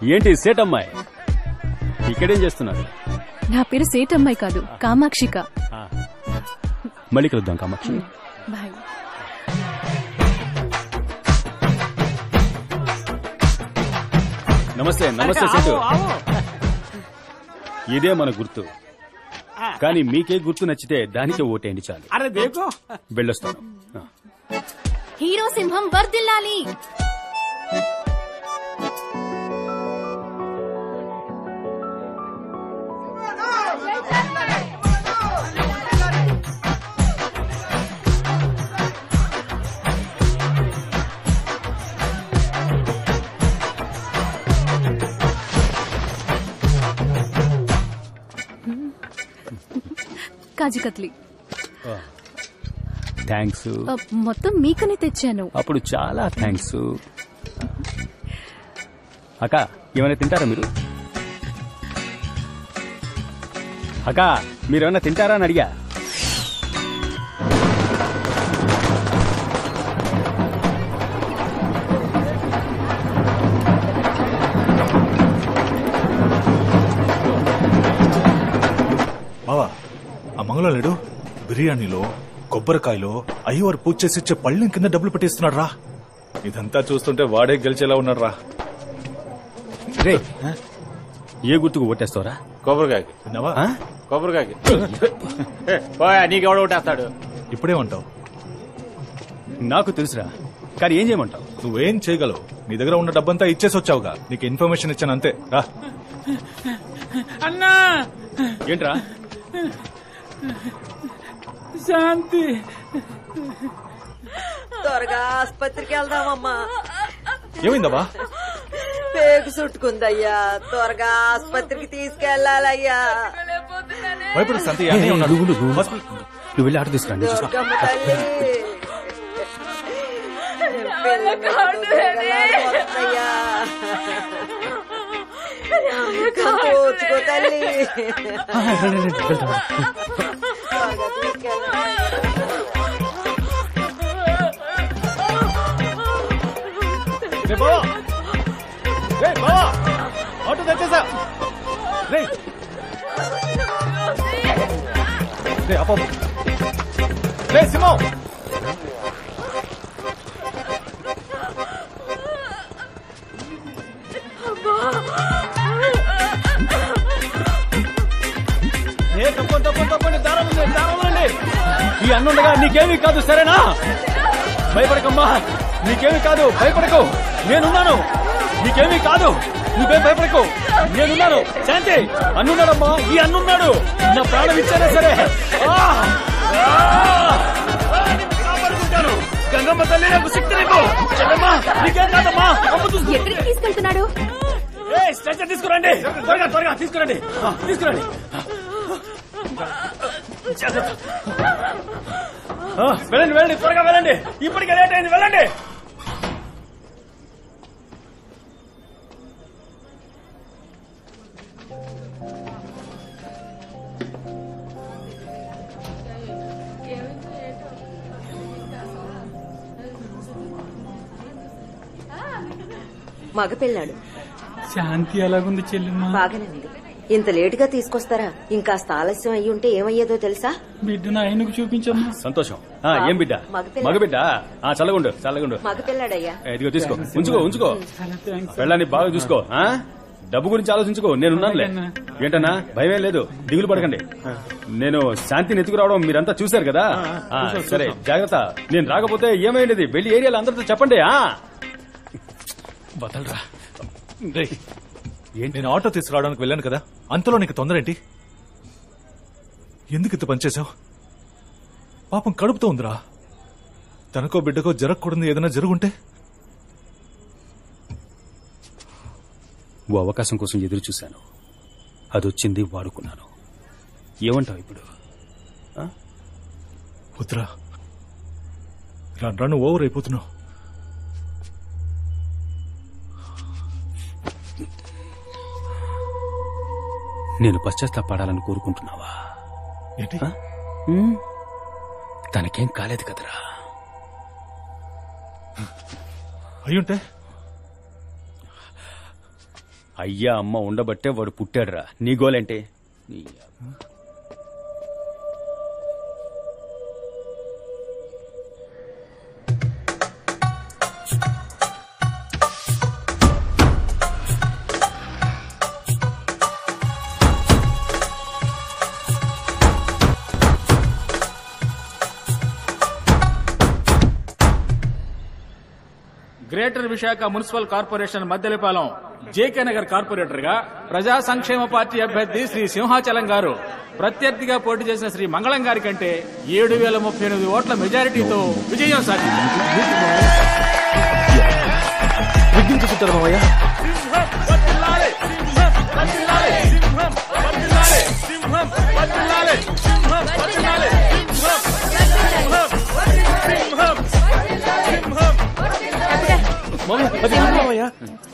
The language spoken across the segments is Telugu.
ఏంటి సేటమ్మాయి ఇక్కడేం చేస్తున్నారు? నా పేరు సేటమ్మాయి కాదు, కామాక్షిక. మళ్ళీ కలుద్దాం కామాక్షి. బాయ్. నమస్తే. నమస్తే సేటు. ఇదే మన గుర్తు, కానీ మీకే గుర్తు నచ్చితే దానికే ఓటేయండి చాలు. వెళ్ళొస్తాను. హీరో సింహం వర్ధిల్లాలి. కాజికత్లి. థ్యాంక్స్. మొత్తం మీకనే తెచ్చాను. అప్పుడు చాలా థ్యాంక్స్. అక్క ఏమైనా తింటారా మీరు? అక్క మీరేమైనా తింటారా అని అడిగా. బావా ఆ మంగళం లేడు, బిర్యానీలో కొబ్బరికాయలో అయ్యవారు పూజ చేసి ఇచ్చే పళ్ళెం కింద డబ్బులు పెట్టిస్తున్నాడు రా. ఇదంతా చూస్తుంటే వాడే గెలిచేలా ఉన్నాడు రా. రే ఏ గుర్తుకు ఓటేస్తావరా? కొబ్బరికాయకి. కొబ్బరికాయకి నీకెవడ ఓటేస్తాడు? ఇప్పుడేమంటావు? నాకు తెలుసురా, కానీ ఏం చేయమంటావు? నువ్వేం చేయగలవు? నీ దగ్గర ఉన్న డబ్బంతా ఇచ్చేసి వచ్చావుగా, నీకు ఇన్ఫర్మేషన్ ఇచ్చాను అంతే. రా. అన్నా ఏంట్రా? శాంతి త్వరగా ఆసుపత్రికి వెళ్దామమ్మా. ఏమైందమ్మా? పేగు చుట్టుకుందయ్యా, త్వరగా ఆసుపత్రికి తీసుకెళ్లాలయ్యా. భయపడు సంతి, నువ్వు వెళ్ళి ఆట తీసుకురండి. దుర్గమ్మ తల్లి ఓచుకో తల్లి. ఆటో తెచ్చేసా. సింహం తప్పండి దారండి. ఈ అన్నుండగా నీకేమీ కాదు, సరేనా? భయపడకమ్మా, నీకేమీ కాదు, భయపడకు, నేనున్నాను. నీకేమీ కాదు, నువ్వేం భయపడకు, నేనున్నాను. శాంతి అన్నున్నాడమ్మా, ఈ అన్నున్నాడు. నా ప్రాణం ఇచ్చానే సరే కాపాడుకుంటాను. గంగమ్మ తల్లి నాకు శక్తి నీకు. చెల్లమ్మా నీకేం కాదమ్మా. ఎక్కడికి తీసుకెళ్తున్నాడు? స్ట్రెచర్ తీసుకురండి, త్వరగా త్వరగా తీసుకురండి. తీసుకురండి, వెళ్ళండి వెళ్ళండి, త్వరగా వెళ్ళండి. ఇప్పటికే లేట్ అయింది, వెళ్ళండి. మగపిల్లాడు. శాంతి ఎలాగుంది చెల్లెమ్మా? బాగానే ఉంది. ఇంత లేటుగా తీసుకొస్తారా? ఇంకాస్త ఆలస్యం అయ్యి ఉంటే ఏమయ్యేదో తెలుసా? బిడ్డను ఆయనకు చూపించమ్మా. సంతోషం. ఏం బిడ్డ? మగబిడ్డ. చల్లగుండు చల్లగుండు. మగపిల్లాడయ్యా. ఇదిగో తీసుకో, ఉంచుకో ఉంచుకో. వెళ్ళాన్ని బాగా చూసుకో. డబ్బు గురించి ఆలోచించుకో, నేనున్నానులే. ఏంటన్నా భయమే లేదు, దిగులు పడకండి. నేను శాంతిని ఎత్తుకురావడం మీరంతా చూశారు కదా. సరే జాగ్రత్త. నేను రాకపోతే ఏమైంది వెళ్ళి ఏరియాలో అందరితో చెప్పండి. బదలరా. నేను ఆటో తీసుకురావడానికి వెళ్ళాను కదా, అంతలో నీకు తొందర ఏంటి? ఎందుకు ఇంత పనిచేశావు? పాపం కడుపుతో ఉందిరా. తనకో బిడ్డకో జరగకూడదు ఏదైనా జరుగుంటే? ఓ అవకాశం కోసం ఎదురు చూశాను, అదొచ్చింది, వాడుకున్నాను. ఏమంటావు ఇప్పుడు? వద్దురా, రాను ఓవర్ అయిపోతున్నావు. నేను పశ్చాత్తాపడాలని కోరుకుంటున్నావా? ఏంటి? తనకేం కాలేదు కదరా. అయ్యుంటే అయ్యా అమ్మ ఉండబట్టే వాడు పుట్టాడురా. నీ గోలేంటి? Greater Visakha municipal corporation Maddelapalem JK Nagar corporator గా ప్రజా సంక్షేమ పార్టీ అభ్యర్థి శ్రీ సింహాచలం గారు ప్రత్యర్థిగా పోటీ చేసిన శ్రీ మంగళం గారి కంటే 7,038 ఓట్ల మెజారిటీతో విజయం సాధించారు.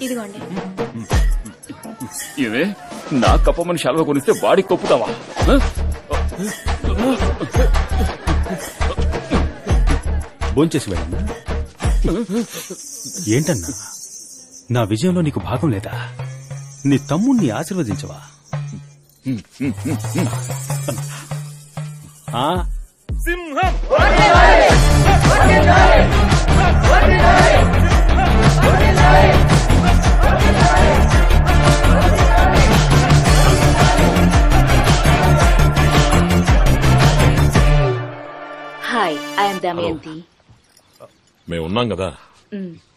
ఇదిగోండి. ఇవే నా కప్పమని శాలువ కొనిస్తే వాడికి కొప్పుతావా? భోంచేసి వెళ్ళమ్మా. ఏంటన్నా, నా విజయంలో నీకు భాగం లేదా? నీ తమ్ముణ్ణి ఆశీర్వదించవా? సింహం హాయ్, ఐఎమ్ దమయంతి. మేము ఉన్నాం కదా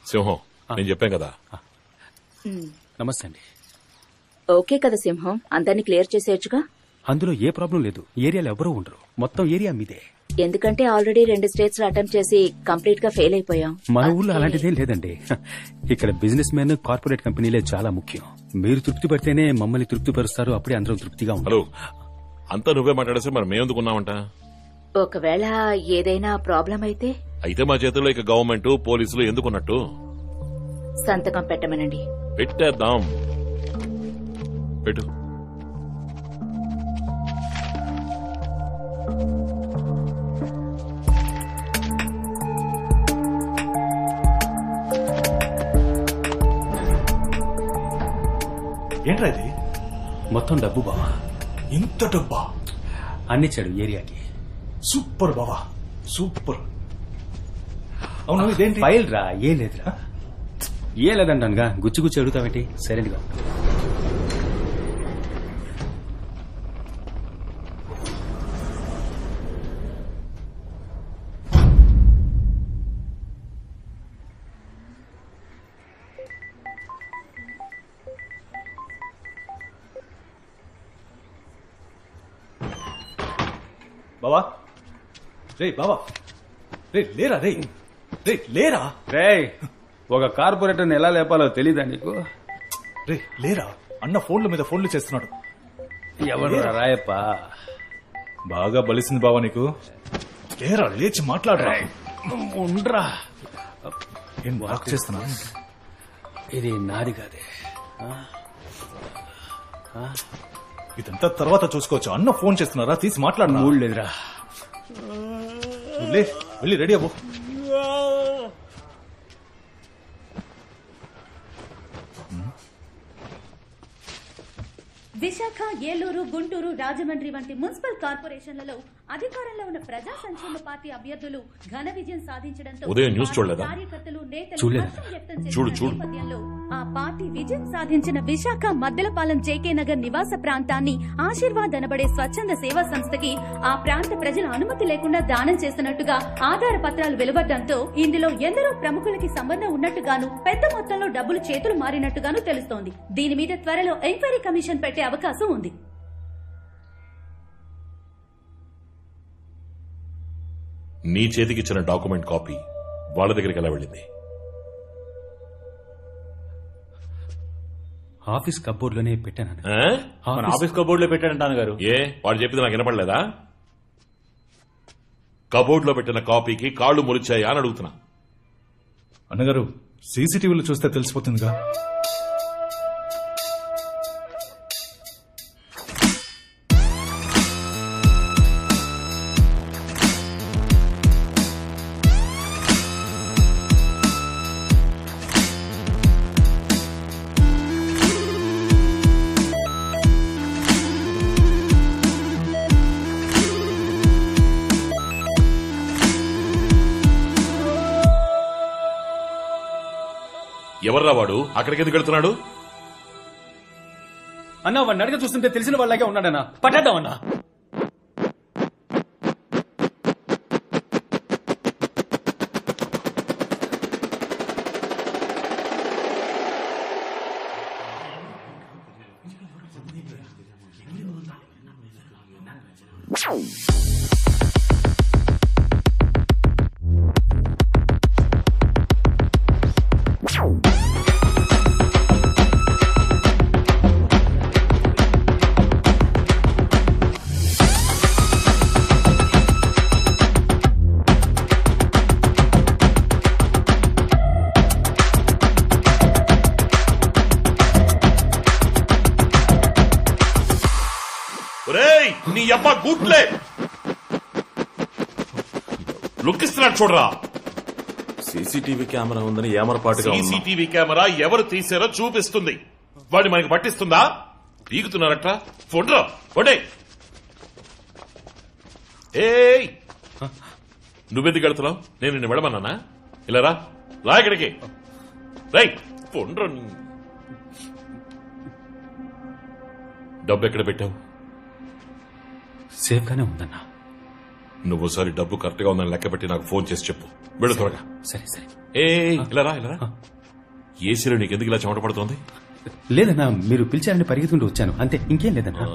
సింహం, నేను చెప్పాం కదా. నమస్తే అండి. ఓకే కదా సింహం, అందరినీ క్లియర్ చేసేయచ్చుగా. అందులో ఏ ప్రాబ్లం లేదు. ఏరియాలో ఎవరూ ఉండరు. మొత్తం ఏరియా మీదే. ఎందుకంటే ఆల్రెడీ 2 స్టేట్స్ లో అటెంప్ట్ చేసి కంప్లీట్ గా ఫెయిల్ అయిపోయాం. మన ఊళ్ళో అలాంటిదేం లేదండి. ఇక్కడ బిజినెస్ మ్యాన్, కార్పొరేట్ కంపెనీలే చాలా ముఖ్యం. మీరు తృప్తి పడితేనే మమ్మల్ని తృప్తిపరుస్తారు. అప్పుడే అందరం తృప్తిగా హలో, ఉంటారు. అంతా నువ్వే మాట్లాడేస్తే మరి మేమెందుకున్నామంట? ఒకవేళ ఏదైనా ప్రాబ్లం అయితే అయితే మా చేతుల్లో ఇక గవర్నమెంట్, పోలీసులు ఎందుకున్నట్టు? సంతకం పెట్టమనండి. పెట్టేద్దాం. పెట్టు. ఏంట్రా ఇది? మొత్తం డబ్బు బావా. ఇంత డబ్బా? అన్నిచ్చాడు ఏరియాకి. సూపర్ బావా, సూపర్. అవును, ఇదేంటి? ఫైల్ రా. ఏం లేదురా. ఏ లేదంటానుగా. గుచ్చి గుచ్చి అడుగుతావేంటి? సరేగా. బావా, రే బావా, రే లేరా, రే రే లేరా, రేయ్, ఒక కార్పొరేటర్ని ఎలా లేపాలో తెలీదా నీకు? రే లేరా. అన్న ఫోన్ల మీద ఫోన్లు చేస్తున్నాడు. ఎవరు రాయప్ప? బాగా బలిసింది బావా నీకు. లేరా, లేచి మాట్లాడరా. ఉండ్రా. ఏం వాక్ చేస్తున్నా? ఇది నాది కాదే. ఇదంతా తర్వాత చూసుకోవచ్చు. అన్న ఫోన్ చేస్తున్నారా, తీసి మాట్లాడినా. మూడు లేదురా. లే, వెళ్ళి రెడీ అవ్వు. విశాఖ, ఏలూరు, గుంటూరు, రాజమండ్రి వంటి మున్సిపల్ కార్పొరేషన్లలో అధికారంలో ఉన్న ప్రజా సంక్షేమ పార్టీ అభ్యర్థులు ఘన విజయం సాధించడంతో ఉదయం న్యూస్ చూడలేదా? కార్యకర్తలు, నేతలు చూడలేదు. హర్షం వ్యక్తం చేసిన చూడు. నేపథ్యంలో ఆ పార్టీ విజయం సాధించిన విశాఖ మద్దెలపాలెం జేకే నగర్ నివాస ప్రాంతాన్ని ఆశీర్వాద్ అనబడే స్వచ్ఛంద సేవా సంస్థకి ఆ ప్రాంత ప్రజల అనుమతి లేకుండా దానం చేస్తున్నట్టుగా ఆధార పత్రాలు వెలువడ్డంతో ఇందులో ఎందరో ప్రముఖులకి సంబంధం ఉన్నట్టుగాను, పెద్ద మొత్తంలో డబ్బులు చేతులు మారినట్టుగాను తెలుస్తోంది. దీని మీద త్వరలో ఎంక్వైరీ కమిషన్ పెట్టే అవకాశం ఉంది. నీ చేతికిచ్చిన డాక్యుమెంట్ కాపీ వాళ్ళ దగ్గరికి ఎలా వెళ్ళింది? ఆఫీస్ కబోర్డ్ లోనే పెట్టాను. ఆ? మన ఆఫీస్ కబోర్డ్ లో పెట్టాడంటాను గారు. ఏ, వాడు చెప్పింది నాకు వినపడలేదా? కబోర్డ్ లో పెట్టిన కాపీకి కాళ్లు మురిచాయా అని అడుగుతున్నా. అన్నగారు, సీసీటీవీలో చూస్తే తెలిసిపోతుందిగా. ఎవర్రా వాడు? అక్కడికి ఎందుకు వెళ్తున్నాడు? అన్నా వాడిని అడగ చూస్తుంటే తెలిసిన వాళ్ళకే ఉన్నాడన్నా. పట్టేద్దామన్నా. నీ అబ్బా గుట్లే లుక్కిస్తున్నాడు చూడరా. సీసీటీవీ కెమెరా ఉందని ఏమరపాటుగా సీసీటీవీ కెమెరా ఎవరు తీసారో చూపిస్తుంది. వాడి మనకి పట్టిస్తుందా? పీకుతున్నారట. ఫోన్రా ఫోటే. ఏయ్ నువ్వెందుకు వెళ్తున్నావు? నేను నిన్ను వెళ్ళమన్నానా? ఇలా రా ఇక్కడికి. రైట్ ఫోన్రా. డబ్బు ఎక్కడ పెట్టావు? సేఫ్ గానే ఉందన్నా. నువ్వుసారి డబ్బు కరెక్ట్ గా ఉందని లెక్క పెట్టి నాకు ఫోన్ చేసి చెప్పు. వెళ్ళు త్వరగా. సరే సరే. ఇలా రా ఏసీలో నీకెందుకు ఇలా చెమట పడుతోంది? లేదన్నా, మీరు పిలిచారని పరిగెత్తుకుంటూ వచ్చాను అంతే, ఇంకేం లేదన్నా.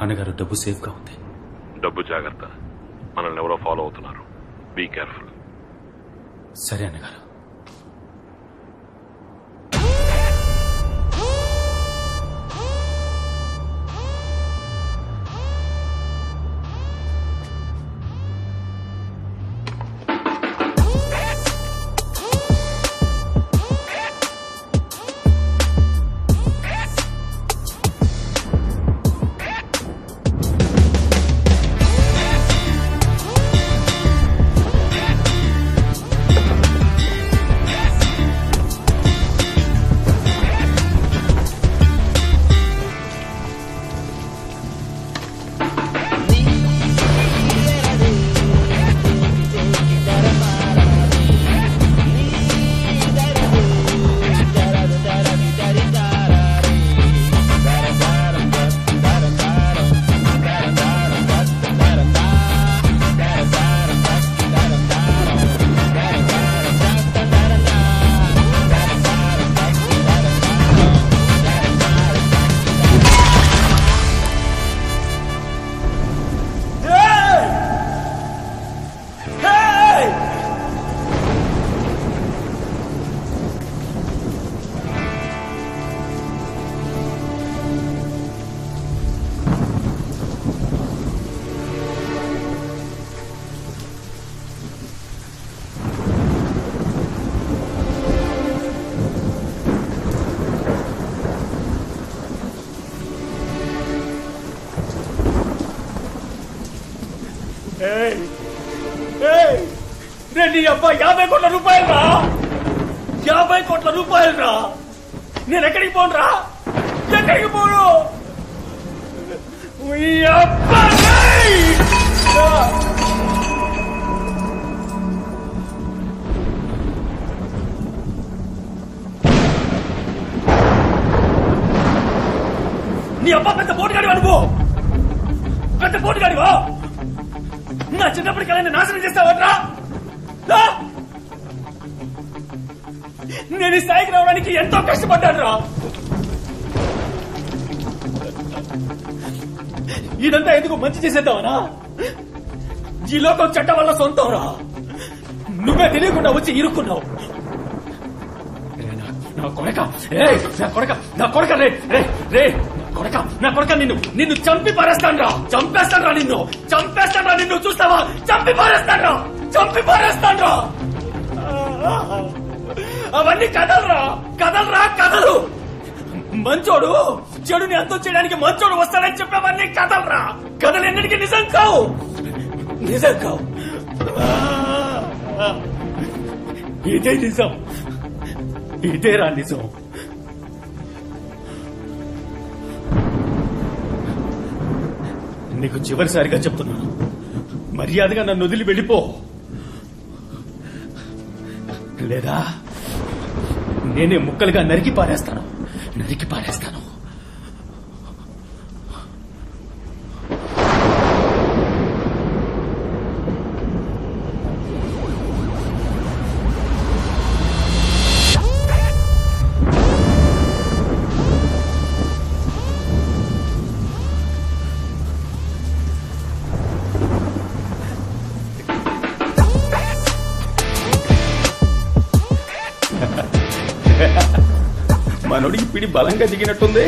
అన్నగారు డబ్బు సేఫ్ గా ఉంది. డబ్బు జాగ్రత్త. మనల్ని ఎవరో ఫాలో అవుతున్నారు. Be careful. సరే అన్నగారు. నీ అబ్బా 50 కోట్ల రూపాయలు రా. 50 కోట్ల రూపాయలు రా. నేను ఎక్కడికి పోను రా? ఎక్కడికి పోను? నీ అబ్బా పెద్ద పోటుగాడివా నువ్వు? పెద్ద పోటుగాడివా? నా చిన్నప్పటికల్లా నాశనం చేస్తావట్రా? నేను ఈ స్థాయికి రావడానికి ఎంతో కష్టపడ్డాను రా. ఇదంతా ఎందుకు మంచి చేసేద్దామనా? ఈ లోకం చట్టం వల్ల సొంతం రా. నువ్వే తెలియకుండా వచ్చి ఇరుక్కున్నావు. నా కొడక నా కొడక రే కొడక నా కొడక నిన్ను చంపి పారేస్తాను రా, చంపేస్తాను రా నిన్ను చూస్తావా? చంపి పారేస్తాను రా. అవన్నీ కథలు. మంచోడు చెడుని అంతం చేయడానికి మంచోడు వస్తాడని చెప్పేవన్నీ కథలు ఎన్నిటికీ నిజం కావు. ఇదే నిజం, ఇదేరా నిజం. నీకు చివరిసారిగా చెప్తున్నాను, మర్యాదగా నన్ను వదిలి వెళ్ళిపో, లేదా నేనే ముక్కలుగా నరికి పారేస్తాను. మనోడికి పిడి బలంగా దిగినట్టుంది.